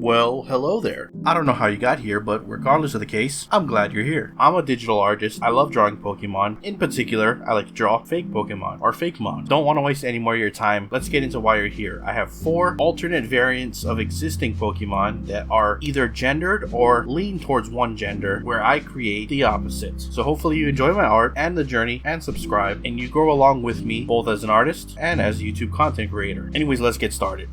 Well, hello there. I don't know how you got here, but regardless of the case, I'm glad you're here. I'm a digital artist. I love drawing Pokemon. In particular, I like to draw fake Pokemon, or Fakemon. Don't want to waste any more of your time. Let's get into why you're here. I have 4 alternate variants of existing Pokemon that are either gendered or lean towards one gender, where I create the opposite. So hopefully you enjoy my art and the journey and subscribe, and you grow along with me, both as an artist and as a YouTube content creator. Anyways, let's get started.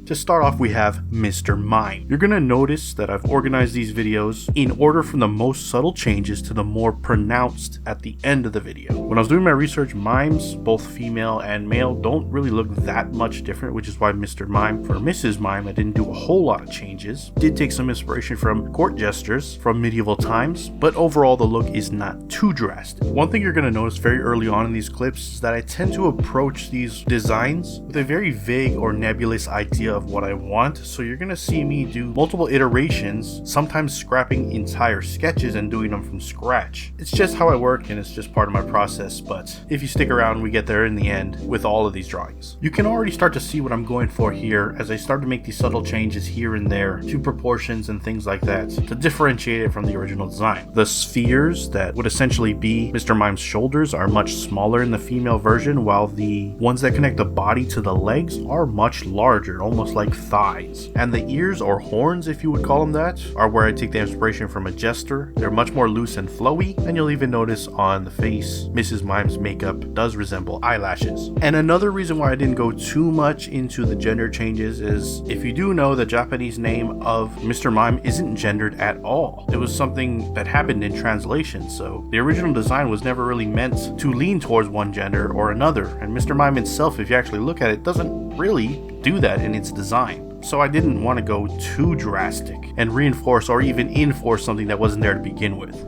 To start off, we have Mr. Mime. You're gonna notice that I've organized these videos in order from the most subtle changes to the more pronounced at the end of the video. When I was doing my research, mimes, both female and male, don't really look that much different, which is why Mr. Mime. For Mrs. Mime, I didn't do a whole lot of changes. Did take some inspiration from court jesters from medieval times, but overall the look is not too drastic. One thing you're gonna notice very early on in these clips is that I tend to approach these designs with a very vague or nebulous idea of what I want, so you're gonna see me do multiple iterations, sometimes scrapping entire sketches and doing them from scratch. It's just how I work and it's just part of my process, but if you stick around, we get there in the end with all of these drawings. You can already start to see what I'm going for here as I start to make these subtle changes here and there to proportions and things like that to differentiate it from the original design. The spheres that would essentially be Mr. Mime's shoulders are much smaller in the female version, while the ones that connect the body to the legs are much larger, almost like thighs. And the ears, or horns if you would call them that, are where I take the inspiration from a jester. They're much more loose and flowy, and you'll even notice on the face, Mrs. Mime's makeup does resemble eyelashes. And another reason why I didn't go too much into the gender changes is, if you do know, the Japanese name of Mr. Mime isn't gendered at all. It was something that happened in translation, so the original design was never really meant to lean towards one gender or another, and Mr. Mime itself, if you actually look at it, doesn't really do that in its design. So I didn't want to go too drastic and reinforce or even enforce something that wasn't there to begin with.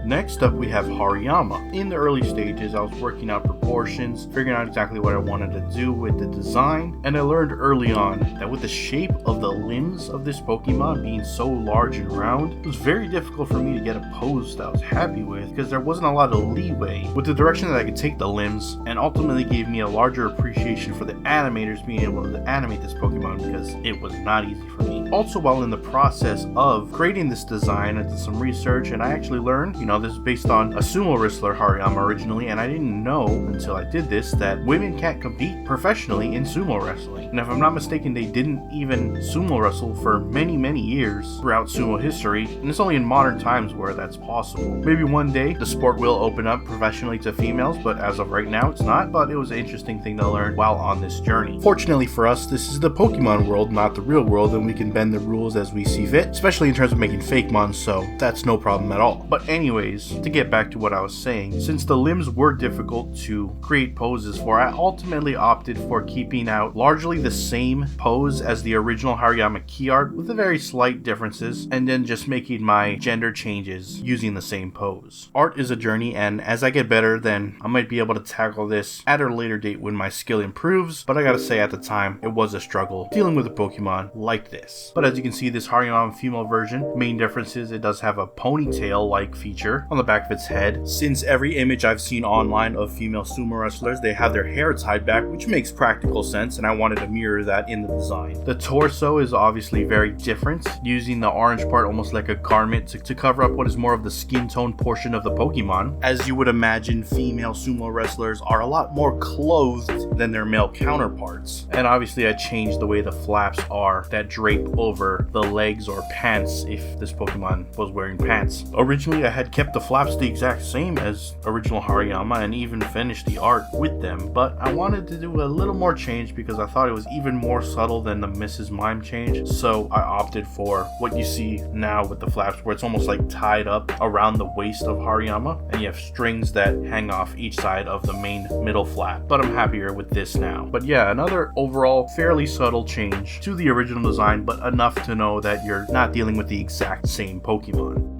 Next up, we have Hariyama. In the early stages, I was working out proportions, figuring out exactly what I wanted to do with the design, and I learned early on that with the shape of the limbs of this Pokemon being so large and round, it was very difficult for me to get a pose that I was happy with, because there wasn't a lot of leeway with the direction that I could take the limbs, and ultimately gave me a larger appreciation for the animators being able to animate this Pokemon, because it was not easy for me. Also, while in the process of creating this design, I did some research, and I actually learned, this is based on a sumo wrestler, Hariyama, originally, and I didn't know until I did this that women can't compete professionally in sumo wrestling. And if I'm not mistaken, they didn't even sumo wrestle for many, many years throughout sumo history, and it's only in modern times where that's possible. Maybe one day the sport will open up professionally to females, but as of right now it's not, but it was an interesting thing to learn while on this journey. Fortunately for us, this is the Pokemon world, not the real world, and we can bend the rules as we see fit, especially in terms of making Fakemon, so that's no problem at all. But anyways, to get back to what I was saying, since the limbs were difficult to create poses for, I ultimately opted for keeping out largely the same pose as the original Hariyama key art with the very slight differences, and then just making my gender changes using the same pose. Art is a journey, and as I get better, then I might be able to tackle this at a later date when my skill improves, but I gotta say at the time, it was a struggle dealing with a Pokemon like this. But as you can see, this Hariyama female version, main difference is it does have a ponytail-like feature on the back of its head. Since every image I've seen online of female sumo wrestlers, they have their hair tied back, which makes practical sense, and I wanted to mirror that in the design. The torso is obviously very different, using the orange part almost like a garment to cover up what is more of the skin tone portion of the Pokemon. As you would imagine, female sumo wrestlers are a lot more clothed than their male counterparts, and obviously I changed the way the flaps are that drape over the legs or pants if this Pokemon was wearing pants. Originally I had kept the flaps the exact same as original Hariyama and even finished the art with them, but I wanted to do a little more change because I thought it was even more subtle than the Mrs. Mime change, so I opted for what you see now with the flaps, where it's almost like tied up around the waist of Hariyama, and you have strings that hang off each side of the main middle flap, but I'm happier with this now. But yeah, another overall fairly subtle change to the original design, but enough to know that you're not dealing with the exact same Pokemon.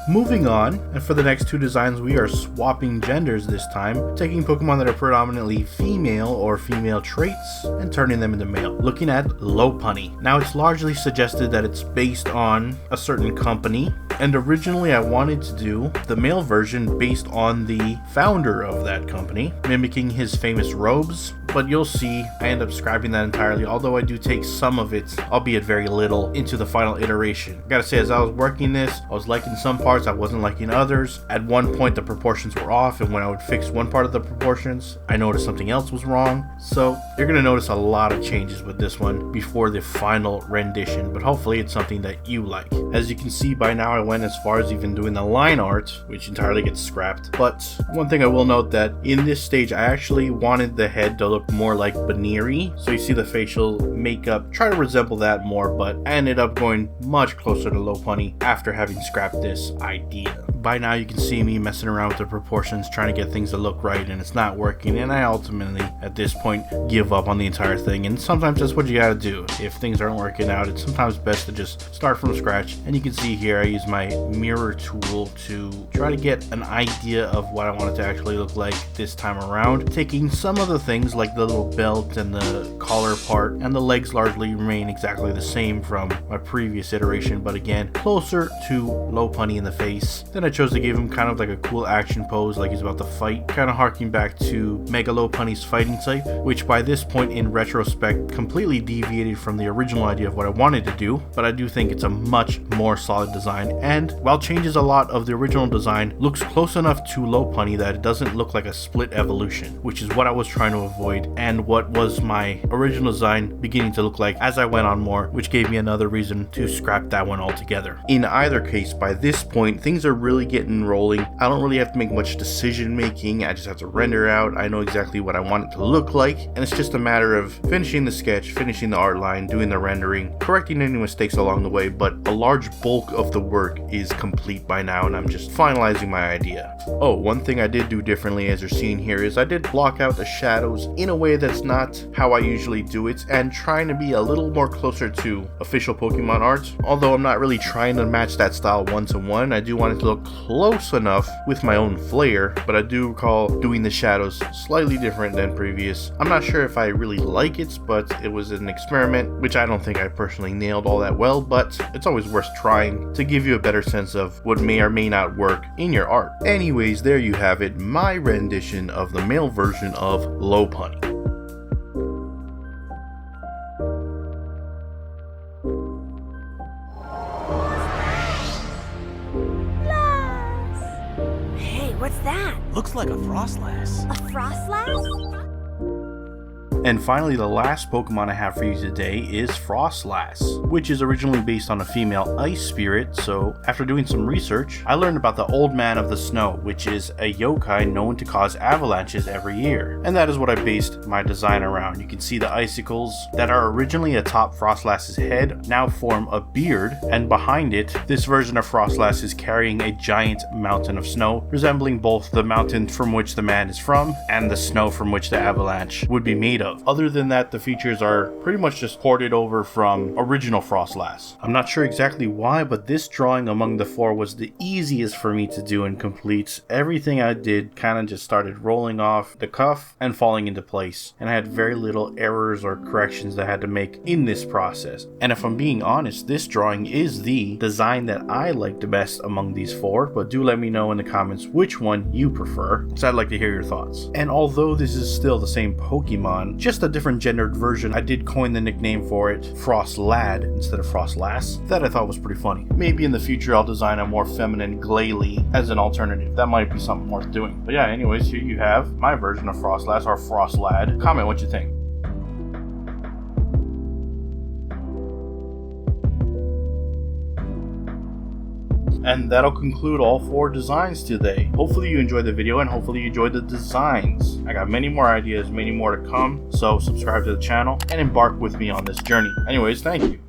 Moving on, and for the next two designs we are swapping genders this time, taking Pokemon that are predominantly female or female traits and turning them into male. Looking at Lopunny. Now it's largely suggested that it's based on a certain company, and originally I wanted to do the male version based on the founder of that company, mimicking his famous robes, but you'll see I end up scrapping that entirely, although I do take some of it, albeit very little, into the final iteration. I gotta say, as I was working this, I was liking some parts, I wasn't liking others. At one point the proportions were off, and when I would fix one part of the proportions, I noticed something else was wrong. So you're gonna notice a lot of changes with this one before the final rendition, but hopefully it's something that you like. As you can see by now, I went as far as even doing the line art, which entirely gets scrapped. But one thing I will note that in this stage I actually wanted the head to look more like Baneri, so you see the facial makeup try to resemble that more, but I ended up going much closer to Lopunny after having scrapped this idea. By now you can see me messing around with the proportions, trying to get things to look right, and it's not working, and I ultimately at this point give up on the entire thing. And sometimes that's what you gotta do. If things aren't working out, it's sometimes best to just start from scratch. And you can see here I use my mirror tool to try to get an idea of what I want it to actually look like this time around, taking some of the things like the little belt and the collar part, and the legs largely remain exactly the same from my previous iteration, but again closer to Lopunny in the face. Then I chose to give him kind of like a cool action pose, like he's about to fight, kind of harking back to Mega Lopunny's fighting type, which by this point in retrospect completely deviated from the original idea of what I wanted to do, but I do think it's a much more solid design, and while changes a lot of the original design, looks close enough to Lopunny that it doesn't look like a split evolution, which is what I was trying to avoid, and what was my original design beginning to look like as I went on more, which gave me another reason to scrap that one altogether. In either case, by this point things are really getting rolling. I don't really have to make much decision making, I just have to render out. I know exactly what I want it to look like, and it's just a matter of finishing the sketch, finishing the art line, doing the rendering, correcting any mistakes along the way, but a large bulk of the work is complete by now, and I'm just finalizing my idea. Oh, one thing I did do differently, as you're seeing here, is I did block out the shadows in a way that's not how I usually do it, and trying to be a little more closer to official Pokemon art. Although I'm not really trying to match that style one-to-one, I do want it to look close enough with my own flair, but I do recall doing the shadows slightly different than previous. I'm not sure if I really like it, but it was an experiment, which I don't think I personally nailed all that well, but it's always worth trying to give you a better sense of what may or may not work in your art. Anyways, there you have it, my rendition of the male version of Lopunny. What's that? Looks like a Froslass. A Froslass? And finally, the last Pokemon I have for you today is Froslass, which is originally based on a female ice spirit. So after doing some research, I learned about the Old Man of the Snow, which is a yokai known to cause avalanches every year. And that is what I based my design around. You can see the icicles that are originally atop Froslass's head now form a beard, and behind it, this version of Froslass is carrying a giant mountain of snow, resembling both the mountain from which the man is from and the snow from which the avalanche would be made of. Other than that, the features are pretty much just ported over from original Froslass. I'm not sure exactly why, but this drawing among the four was the easiest for me to do and complete. Everything I did kind of just started rolling off the cuff and falling into place, and I had very little errors or corrections that I had to make in this process. And if I'm being honest, this drawing is the design that I like the best among these four, but do let me know in the comments which one you prefer, because I'd like to hear your thoughts. And although this is still the same Pokemon, just a different gendered version, I did coin the nickname for it Frostlad instead of Froslass. That I thought was pretty funny. Maybe in the future I'll design a more feminine Glalie as an alternative. That might be something worth doing. But yeah, anyways, here you have my version of Froslass, or Frostlad. Comment what you think. And that'll conclude all four designs today. Hopefully you enjoyed the video, and hopefully you enjoyed the designs. I got many more ideas, many more to come, so subscribe to the channel and embark with me on this journey. Anyways, thank you.